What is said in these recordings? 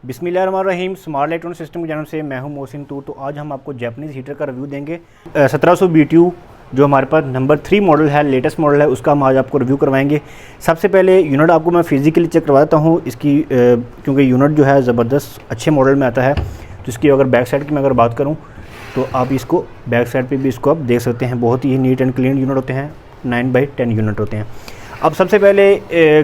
बिस्मिल्लाहिर्रहमानिर्रहीम। Smart electronic system के channel से मैं हूं मोहसिन तूर। तो आज हम आपको जैपनीज़ हीटर का रिव्यू देंगे। 1700 BTU जो हमारे पास नंबर 3 मॉडल है, लेटेस्ट मॉडल है, उसका हम आज आपको रिव्यू करवाएंगे। सबसे पहले यूनिट आपको मैं फिज़िकली चेक करवा देता हूँ इसकी, क्योंकि यूनिट जो है ज़बरदस्त अच्छे मॉडल में आता है। तो इसकी अगर बैक साइड की मैं अगर बात करूँ तो आप इसको बैक साइड पर भी इसको आप देख सकते हैं। बहुत ही नीट एंड क्लीन यूनिट होते हैं, 9x10 यूनिट होते हैं। अब सबसे पहले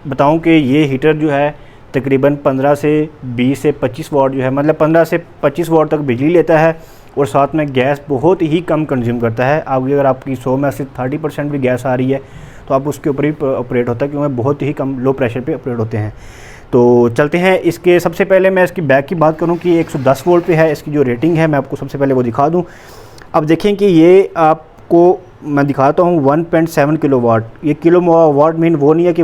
बताऊँ कि ये हीटर जो है तकरीबन 15 से 20 से 25 वाट जो है, मतलब 15 से 25 वाट तक बिजली लेता है और साथ में गैस बहुत ही कम कंज्यूम करता है। अगर आपकी 100 में से 30% भी गैस आ रही है तो आप उसके ऊपर ही ऑपरेट होता है, क्योंकि बहुत ही कम लो प्रेशर पे ऑपरेट होते हैं। तो चलते हैं इसके। सबसे पहले मैं इसकी बैक की बात करूं कि 110 वोल्ट पे है। इसकी जो रेटिंग है मैं आपको सबसे पहले वो दिखा दूँ। अब देखें कि ये आपको मैं दिखाता हूँ 1.7 किलोवाट। ये किलोवाट मीन वो नहीं है कि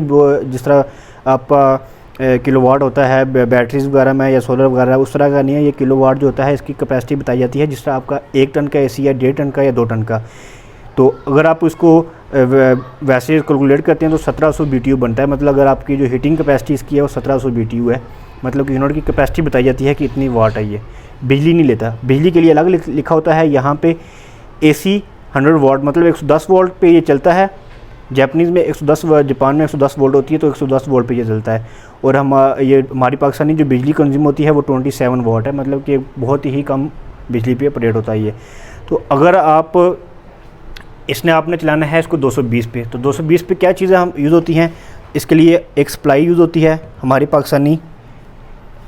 जिस तरह आपका किलोवाट होता है बैटरीज वगैरह में या सोलर वगैरह, उस तरह का नहीं है। ये किलोवाट जो होता है इसकी कैपेसिटी बताई जाती है, जिस तरह आपका 1 टन का एसी है, 1.5 टन का या 2 टन का। तो अगर आप उसको वैसे कैलकुलेट करते हैं तो 1700 BTU बनता है। मतलब अगर आपकी जो हीटिंग कैपेसिटी इसकी है वो 1700 BTU है, मतलब कि यूनिट की कैपेसिटी बताई जाती है कि इतनी वाट है। ये बिजली नहीं लेता, बिजली के लिए अलग लिखा होता है। यहाँ पे AC 100 वाट, मतलब 110 वोल्ट पे ये चलता है। जापानीज़ में 110, जापान में 110 वोल्ट होती है, तो 110 वोल्ट पे ये चलता है। और ये हमारी पाकिस्तानी जो बिजली कंज्यूम होती है वो 27 वाट है, मतलब कि बहुत ही कम बिजली पे ऑपरेट होता है ये। तो अगर आपने चलाना है इसको 220 पे, तो 220 पे क्या चीज़ें हम यूज़ होती हैं, इसके लिए एक सप्लाई यूज़ होती है। हमारी पाकिस्तानी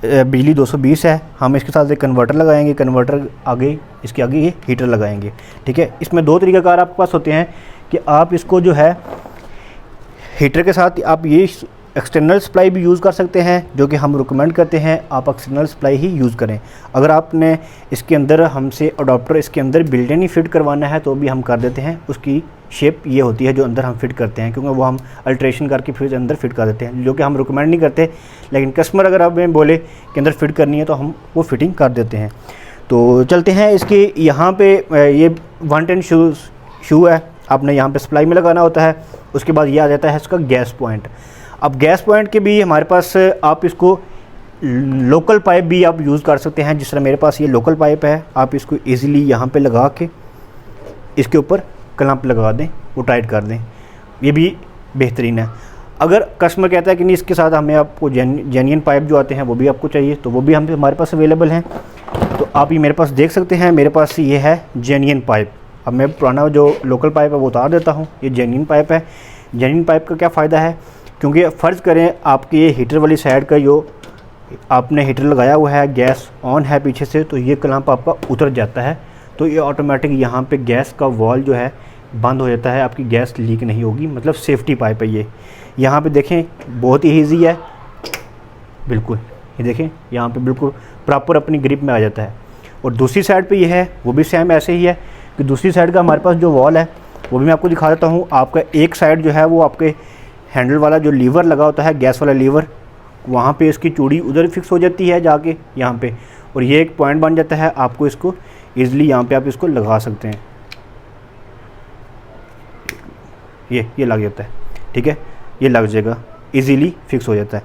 बिजली 220 है, हम इसके साथ एक कन्वर्टर लगाएंगे, कन्वर्टर आगे इसके आगे ये हीटर लगाएंगे। ठीक है, इसमें 2 तरीक़ाकार आपके पास होते हैं कि आप इसको जो है हीटर के साथ आप ये एक्सटर्नल सप्लाई भी यूज़ कर सकते हैं, जो कि हम रिकमेंड करते हैं आप एक्सटर्नल सप्लाई ही यूज़ करें। अगर आपने इसके अंदर हमसे अडोप्टर इसके अंदर बिल्ट इन ही फिट करवाना है तो भी हम कर देते हैं। उसकी शेप ये होती है जो अंदर हम फिट करते हैं, क्योंकि वो हम अल्ट्रेशन करके फिर अंदर फिट कर देते हैं, जो कि हम रिकमेंड नहीं करते। लेकिन कस्टमर अगर हमें बोले कि अंदर फिट करनी है तो हम वो फिटिंग कर देते हैं। तो चलते हैं इसके। यहाँ पे ये 110 शू है, आपने यहाँ पे सप्लाई में लगाना होता है। उसके बाद ये आ जाता है इसका गैस पॉइंट। अब गैस पॉइंट के भी हमारे पास आप इसको लोकल पाइप भी आप यूज़ कर सकते हैं। जिस तरह मेरे पास ये लोकल पाइप है, आप इसको इजीली यहाँ पे लगा के इसके ऊपर क्लैंप लगा दें, वो टाइट कर दें, ये भी बेहतरीन है। अगर कस्टमर कहता है कि नहीं इसके साथ हमें आपको जेन्युइन पाइप जो आते हैं वो भी आपको चाहिए, तो वो भी हमारे पास अवेलेबल हैं। तो आप ये मेरे पास देख सकते हैं, मेरे पास ये है जेन्युइन पाइप। अब मैं पुराना जो लोकल पाइप है वो उतार देता हूँ। ये जेन्युइन पाइप है। जेन्युइन पाइप का क्या फ़ायदा है, क्योंकि फ़र्ज़ करें आपके ये हीटर वाली साइड का जो आपने हीटर लगाया हुआ है, गैस ऑन है पीछे से, तो ये क्लैंप आपका उतर जाता है, तो ये ऑटोमेटिक यहाँ पे गैस का वॉल जो है बंद हो जाता है, आपकी गैस लीक नहीं होगी। मतलब सेफ्टी पाइप है ये। यहाँ पे देखें बहुत ही ईजी है, बिल्कुल ये देखें यहाँ पे बिल्कुल प्रॉपर अपनी ग्रिप में आ जाता है। और दूसरी साइड पे ये है, वो भी सेम ऐसे ही है कि दूसरी साइड का हमारे पास जो वॉल है वो भी मैं आपको दिखा देता हूँ। आपका एक साइड जो है वो आपके हैंडल वाला जो लीवर लगा होता है, गैस वाला लीवर, वहाँ पे इसकी चूड़ी उधर फिक्स हो जाती है जाके यहाँ पे, और ये एक पॉइंट बन जाता है। आपको इसको ईज़िली यहाँ पे आप इसको लगा सकते हैं, ये लग जाता है। ठीक है, ये लग जाएगा, इजीली फिक्स हो जाता है।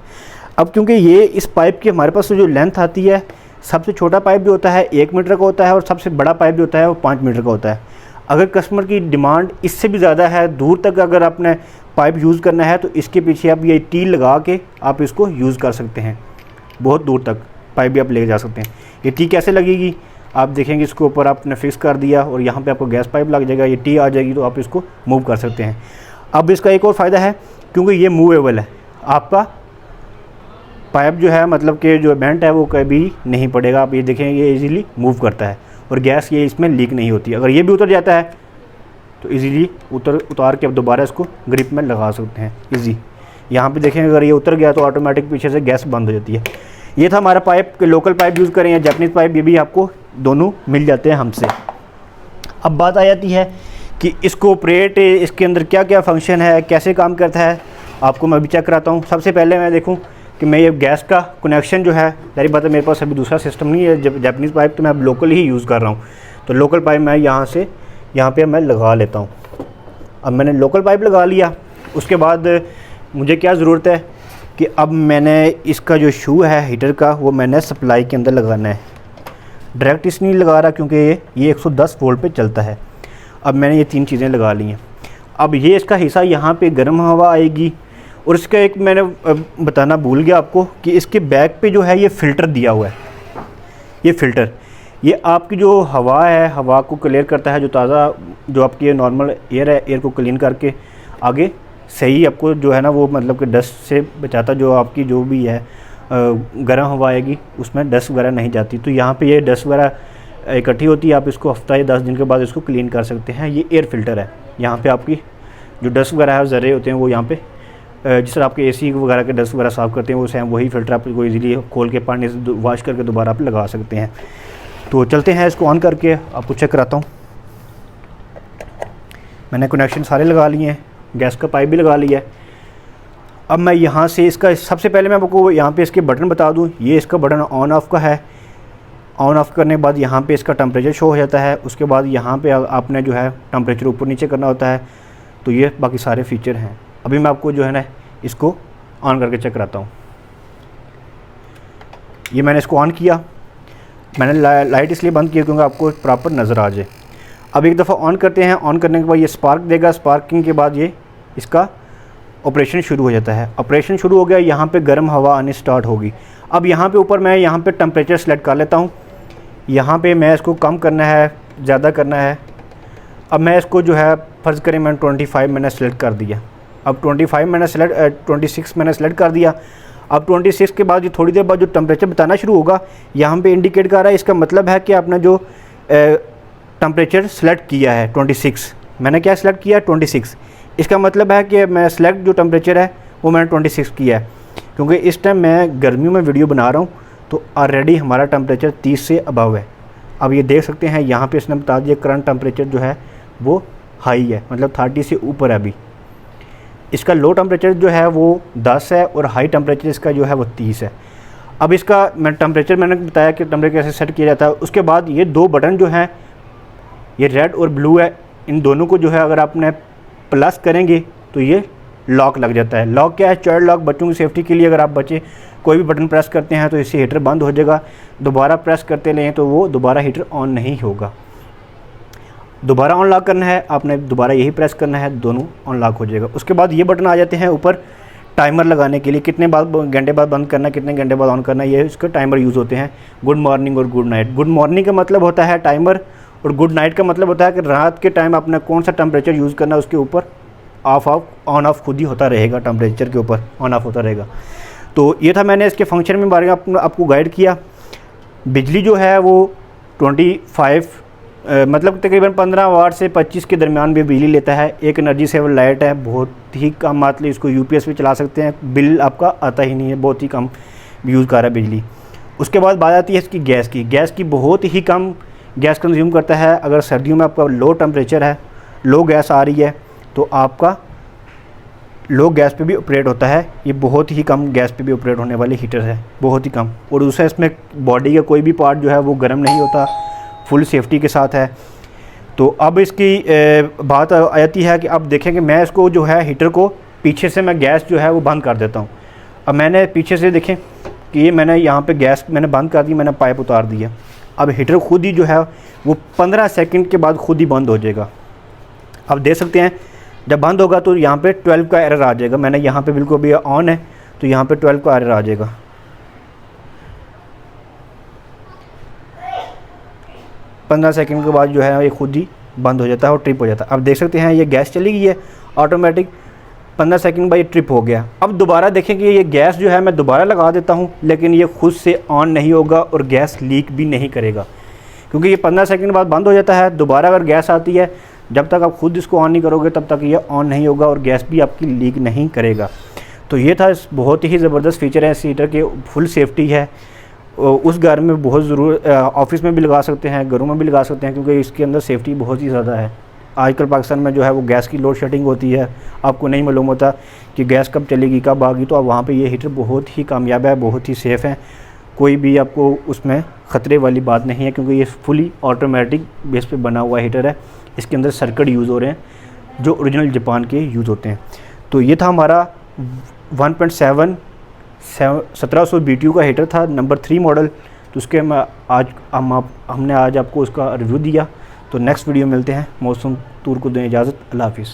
अब क्योंकि ये इस पाइप की हमारे पास जो लेंथ आती है, सबसे छोटा पाइप जो होता है 1 मीटर का होता है, और सबसे बड़ा पाइप जो होता है वो 5 मीटर का होता है। अगर कस्टमर की डिमांड इससे भी ज़्यादा है, दूर तक अगर आपने पाइप यूज़ करना है, तो इसके पीछे आप ये टी लगा के आप इसको यूज़ कर सकते हैं। बहुत दूर तक पाइप भी आप ले जा सकते हैं। ये टी कैसे लगेगी आप देखेंगे, इसके ऊपर आपने फिक्स कर दिया और यहाँ पे आपको गैस पाइप लग जाएगा, ये टी आ जाएगी, तो आप इसको मूव कर सकते हैं। अब इसका एक और फ़ायदा है, क्योंकि ये मूवेबल है, आपका पाइप जो है मतलब कि जो बेंट है वो कभी नहीं पड़ेगा। आप ये देखें, ये इजीली मूव करता है और गैस ये इसमें लीक नहीं होती। अगर ये भी उतर जाता है तो इजीली उतार के आप दोबारा इसको ग्रिप में लगा सकते हैं इजी। यहाँ पे देखें, अगर ये उतर गया तो ऑटोमेटिक पीछे से गैस बंद हो जाती है। ये था हमारा पाइप। लोकल पाइप यूज़ करें या जापानीज़ पाइप, ये भी आपको दोनों मिल जाते हैं हमसे। अब बात आ जाती है कि इसको ऑपरेट, इसके अंदर क्या क्या फंक्शन है, कैसे काम करता है, आपको मैं अभी चेक कराता हूँ। सबसे पहले मैं देखूँ कि मैं ये गैस का कनेक्शन जो है, जारी बात है मेरे पास अभी दूसरा सिस्टम नहीं है जापानीज़ पाइप, तो मैं अब लोकल ही यूज़ कर रहा हूँ। तो लोकल पाइप मैं यहाँ से यहाँ पे मैं लगा लेता हूँ। अब मैंने लोकल पाइप लगा लिया, उसके बाद मुझे क्या ज़रूरत है कि अब मैंने इसका जो शू है हीटर का वो मैंने सप्लाई के अंदर लगाना है। डायरेक्ट इसलिए नहीं लगा रहा क्योंकि ये 110 वोल्ट पे चलता है। अब मैंने ये 3 चीज़ें लगा ली हैं। अब ये इसका हिस्सा यहाँ पे गर्म हवा आएगी, और इसका एक मैंने बताना भूल गया आपको कि इसके बैक पे जो है ये फ़िल्टर दिया हुआ है। ये फ़िल्टर ये आपकी जो हवा है, हवा को क्लियर करता है, जो ताज़ा जो आपकी नॉर्मल एयर है, एयर को क्लीन करके आगे सही आपको जो है ना वो मतलब कि डस्ट से बचाता। जो आपकी जो भी है गर्म हवा आएगी उसमें डस्ट वगैरह नहीं जाती। तो यहाँ पे ये डस्ट वगैरह इकट्ठी होती है, आप इसको हफ्ता या 10 दिन के बाद इसको क्लीन कर सकते हैं। ये एयर फ़िल्टर है। यहाँ पे आपकी जो डस्ट वगैरह है ज़र्रे होते हैं वो यहाँ पे जिस तरह आपके एसी वगैरह के डस्ट वगैरह साफ़ करते हैं वो सेम वही फ़िल्टर आपको इजीली खोल के पानी से वॉश करके दोबारा आप लगा सकते हैं। तो चलते हैं, इसको ऑन करके आपको चेक कराता हूँ। मैंने कनेक्शन सारे लगा लिए हैं, गैस का पाइप भी लगा लिया है। अब मैं यहाँ से इसका सबसे पहले मैं आपको यहाँ पे इसके बटन बता दूँ। ये इसका बटन ऑन ऑफ़ का है। ऑन ऑफ़ करने के बाद यहाँ पे इसका टेम्परेचर शो हो जाता है। उसके बाद यहाँ पे आपने जो है टेम्परेचर ऊपर नीचे करना होता है। तो ये बाकी सारे फीचर हैं। अभी मैं आपको जो है ना इसको ऑन करके चेक कराता हूँ। ये मैंने इसको ऑन किया, मैंने लाइट इसलिए बंद की क्योंकि आपको प्रॉपर नज़र आ जाए। अब एक दफ़ा ऑन करते हैं। ऑन करने के बाद ये स्पार्क देगा। स्पार्किंग के बाद ये इसका ऑपरेशन शुरू हो जाता है। ऑपरेशन शुरू हो गया, यहाँ पे गर्म हवा आनी स्टार्ट होगी। अब यहाँ पे ऊपर मैं यहाँ पे टेम्परेचर सेलेक्ट कर लेता हूँ। यहाँ पे मैं इसको कम करना है, ज़्यादा करना है। अब मैं इसको जो है फ़र्ज़ करें मैंने 25 मैंने सेलेक्ट कर दिया। अब 26 मैंने सेलेक्ट कर दिया। अब 26 के बाद ये थोड़ी देर बाद जो टेम्परेचर बताना शुरू होगा, यहाँ पे इंडिकेट कर रहा है। इसका मतलब है कि आपने जो टेम्परेचर सेलेक्ट किया है 26, मैंने क्या सेलेक्ट किया 26, इसका मतलब है कि मैं सेलेक्ट जो टेम्परेचर है वो मैंने 26 किया है। क्योंकि इस टाइम मैं गर्मियों में वीडियो बना रहा हूँ तो ऑलरेडी हमारा टेम्परेचर 30 से अबव है। अब ये देख सकते हैं यहाँ पे इसने बता दिया करंट टेम्परेचर जो है वो हाई है, मतलब 30 से ऊपर है। अभी इसका लो टेम्परेचर जो है वो 10 है और हाई टेम्परेचर इसका जो है वो 30 है। अब इसका मैंने बताया कि टेम्परेचर कैसे सेट किया जाता है। उसके बाद ये 2 बटन जो हैं ये रेड और ब्लू है, इन दोनों को जो है अगर आपने प्लस करेंगे तो ये लॉक लग जाता है। लॉक क्या है? चाइल्ड लॉक, बच्चों की सेफ्टी के लिए। अगर आप बच्चे कोई भी बटन प्रेस करते हैं तो इससे हीटर बंद हो जाएगा। दोबारा प्रेस करते रहें तो वो दोबारा हीटर ऑन नहीं होगा। दोबारा ऑन लॉक करना है आपने, दोबारा यही प्रेस करना है, दोनों ऑन लॉक हो जाएगा। उसके बाद ये बटन आ जाते हैं ऊपर टाइमर लगाने के लिए, कितने घंटे बाद बंद करना है, कितने घंटे बाद ऑन करना है, ये इसके टाइमर यूज़ होते हैं। गुड मॉर्निंग और गुड नाइट। गुड मॉर्निंग का मतलब होता है टाइमर, और गुड नाइट का मतलब होता है कि रात के टाइम आपने कौन सा टेम्परेचर यूज़ करना है, उसके ऊपर ऑन ऑफ खुद ही होता रहेगा, टेम्परेचर के ऊपर ऑन ऑफ होता रहेगा। तो ये था, मैंने इसके फंक्शन में बारे में आपको गाइड किया। बिजली जो है वो 25 मतलब तकरीबन 15 वाट से 25 के दरमियान भी बिजली लेता है। एक एनर्जी सेवर लाइट है, बहुत ही कम, मतलब इसको यूपीएस पे चला सकते हैं, बिल आपका आता ही नहीं है, बहुत ही कम यूज़ कर रहा है बिजली। उसके बाद बात आती है इसकी गैस की। गैस की बहुत ही कम गैस कंज्यूम करता है। अगर सर्दियों में आपका लो टेम्परेचर है, लो गैस आ रही है, तो आपका लो गैस पे भी ऑपरेट होता है। ये बहुत ही कम गैस पे भी ऑपरेट होने वाली हीटर है, बहुत ही कम। और दूसरा इसमें बॉडी का कोई भी पार्ट जो है वो गर्म नहीं होता, फुल सेफ्टी के साथ है। तो अब इसकी बात आती है कि अब देखें कि मैं इसको जो है हीटर को पीछे से मैं गैस जो है वो बंद कर देता हूँ। अब मैंने पीछे से देखें कि ये मैंने यहाँ पे गैस मैंने बंद कर दी, मैंने पाइप उतार दिया। अब हीटर खुद ही जो है वो 15 सेकंड के बाद खुद ही बंद हो जाएगा। अब देख सकते हैं जब बंद होगा तो यहाँ पे 12 का एरर आ जाएगा। मैंने यहाँ पे बिल्कुल भी ऑन है तो यहाँ पे 12 का एरर आ जाएगा। पंद्रह सेकंड के बाद जो है ये खुद ही बंद हो जाता है और ट्रिप हो जाता है। अब देख सकते हैं ये गैस चली गई है ऑटोमेटिक, 15 सेकंड बाद ये ट्रिप हो गया। अब दोबारा देखें कि ये गैस जो है मैं दोबारा लगा देता हूँ, लेकिन ये खुद से ऑन नहीं होगा और गैस लीक भी नहीं करेगा, क्योंकि ये 15 सेकंड बाद बंद हो जाता है। दोबारा अगर गैस आती है, जब तक आप खुद इसको ऑन नहीं करोगे तब तक ये ऑन नहीं होगा और गैस भी आपकी लीक नहीं करेगा। तो ये था, बहुत ही ज़बरदस्त फीचर है इस हीटर के, फुल सेफ्टी है। उस घर में बहुत ज़रूर, ऑफिस में भी लगा सकते हैं, घरों में भी लगा सकते हैं, क्योंकि इसके अंदर सेफ्टी बहुत ही ज़्यादा है। आजकल पाकिस्तान में जो है वो गैस की लोड शेडिंग होती है, आपको नहीं मालूम होता कि गैस कब चलेगी कब आएगी। तो अब वहाँ पे ये हीटर बहुत ही कामयाब है, बहुत ही सेफ़ है, कोई भी आपको उसमें ख़तरे वाली बात नहीं है, क्योंकि ये फुली ऑटोमेटिक बेस पे बना हुआ हीटर है। इसके अंदर सर्किट यूज़ हो रहे हैं जो ओरिजिनल जापान के यूज़ होते हैं। तो ये था हमारा 1.7 1700 BTU का हीटर था, नंबर 3 मॉडल। तो उसके हमने आज आपको उसका रिव्यू दिया। तो नेक्स्ट वीडियो मिलते हैं। मौसम टूर को दें इजाज़त। अल्लाह हाफिज़।